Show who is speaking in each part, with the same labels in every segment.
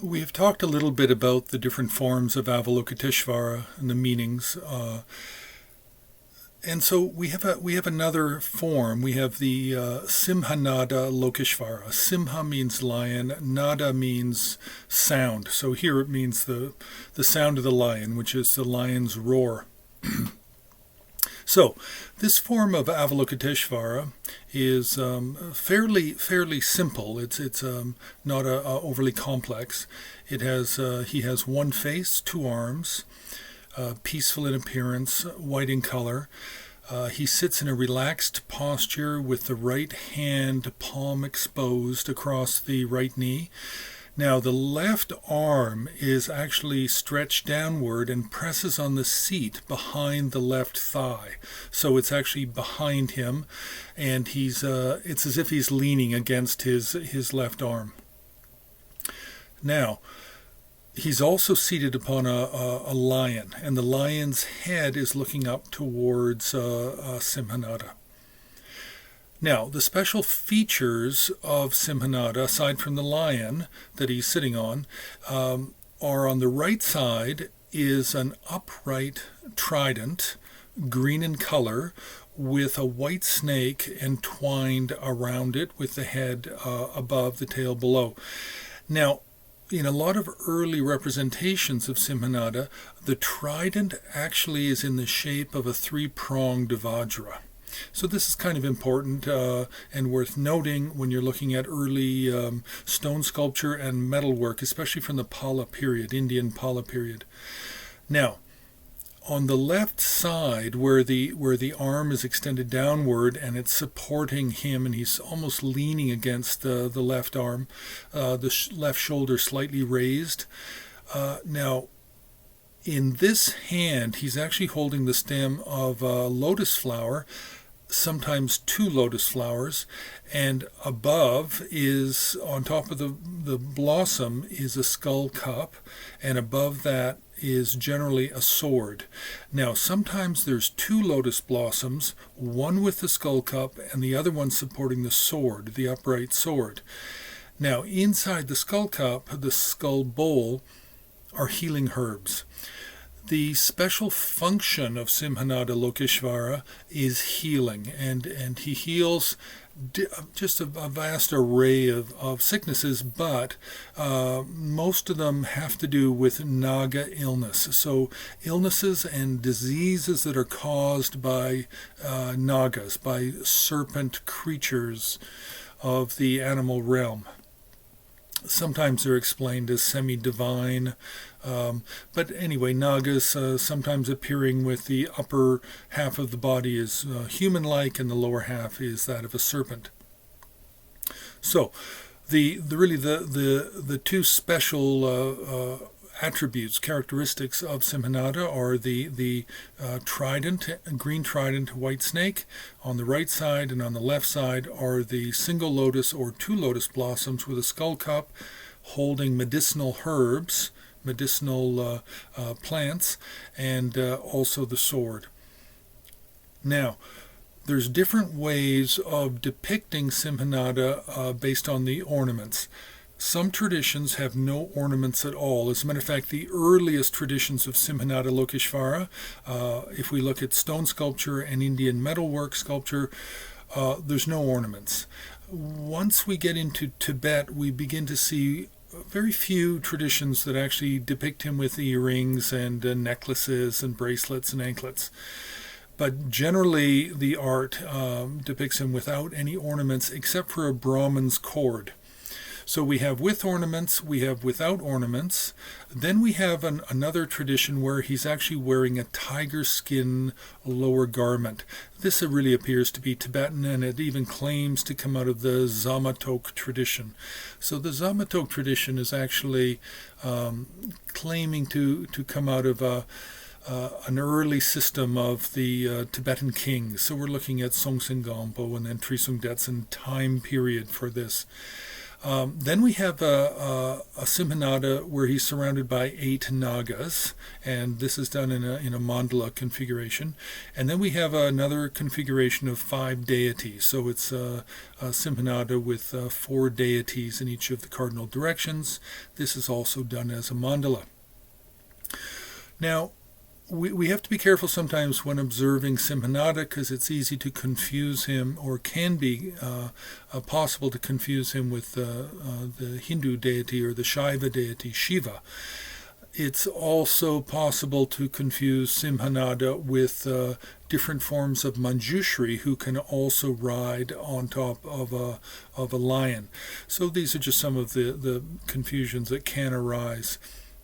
Speaker 1: We've talked a little bit about the different forms of Avalokiteshvara and the meanings. And so we have another form. We have the Simhanada Lokeshvara. Simha means lion. Nada means sound. So here it means the sound of the lion, which is the lion's roar. So this form of Avalokiteshvara is fairly simple. It's not overly complex. It has he has one face, two arms. Peaceful in appearance, white in color. He sits in a relaxed posture with the right hand palm exposed across the right knee. Now the left arm is actually stretched downward and presses on the seat behind the left thigh. So it's actually behind him, and it's as if he's leaning against his left arm. Now, he's also seated upon a lion, and the lion's head is looking up towards Simhanada. Now, the special features of Simhanada, aside from the lion that he's sitting on, are on the right side is an upright trident, green in color, with a white snake entwined around it with the head above, the tail below. Now, in a lot of early representations of Simhanada, the trident actually is in the shape of a three-pronged Vajra. So this is kind of important and worth noting when you're looking at early stone sculpture and metalwork, especially from the Pala period, Indian Pala period. Now, on the left side, where the arm is extended downward and it's supporting him, and he's almost leaning against the left arm, the left shoulder slightly raised. Now, in this hand, he's actually holding the stem of a lotus flower, sometimes two lotus flowers, and above is, on top of the blossom, is a skull cup, and above that is generally a sword. Now, sometimes there's two lotus blossoms, one with the skull cup and the other one supporting the sword, the upright sword. Now, inside the skull cup, the skull bowl, are healing herbs. The special function of Simhanada Lokeshvara is healing, and he heals just a vast array of sicknesses, but most of them have to do with naga illness. So illnesses and diseases that are caused by nagas, by serpent creatures of the animal realm. Sometimes they're explained as semi-divine, but anyway, nagas sometimes appearing with the upper half of the body is human-like, and the lower half is that of a serpent. So, the two special attributes, characteristics of Simhanada are the trident, green trident, white snake on the right side, and on the left side are the single lotus or two lotus blossoms with a skull cup holding medicinal herbs, medicinal plants, and also the sword. Now, there's different ways of depicting Simhanada based on the ornaments. Some traditions have no ornaments at all. As a matter of fact, the earliest traditions of Simhanada Lokeshvara, if we look at stone sculpture and Indian metalwork sculpture, there's no ornaments. Once we get into Tibet, we begin to see very few traditions that actually depict him with earrings and necklaces and bracelets and anklets. But generally, the art depicts him without any ornaments except for a Brahman's cord. So we have with ornaments, we have without ornaments. Then we have another tradition where he's actually wearing a tiger skin lower garment. This really appears to be Tibetan, and it even claims to come out of the Zamatok tradition. So the Zamatok tradition is actually claiming to come out of an early system of the Tibetan kings. So we're looking at Songtsen Gampo and then Trisung Detsen time period for this. Then we have a Simhanada where he's surrounded by 8 nagas, and this is done in a mandala configuration. And then we have another configuration of 5 deities. So it's a Simhanada with 4 deities in each of the cardinal directions. This is also done as a mandala. Now, we have to be careful sometimes when observing Simhanada because it's easy to confuse him, or can be possible to confuse him with the Hindu deity or the Shaiva deity, Shiva. It's also possible to confuse Simhanada with different forms of Manjushri who can also ride on top of a lion. So these are just some of the confusions that can arise.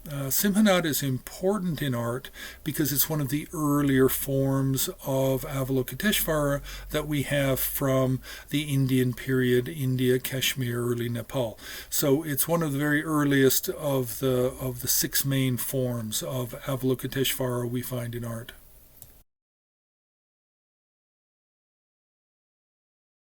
Speaker 1: Simhanada is important in art because it's one of the earlier forms of Avalokiteshvara that we have from the Indian period, India, Kashmir, early Nepal. So it's one of the very earliest of the 6 main forms of Avalokiteshvara we find in art.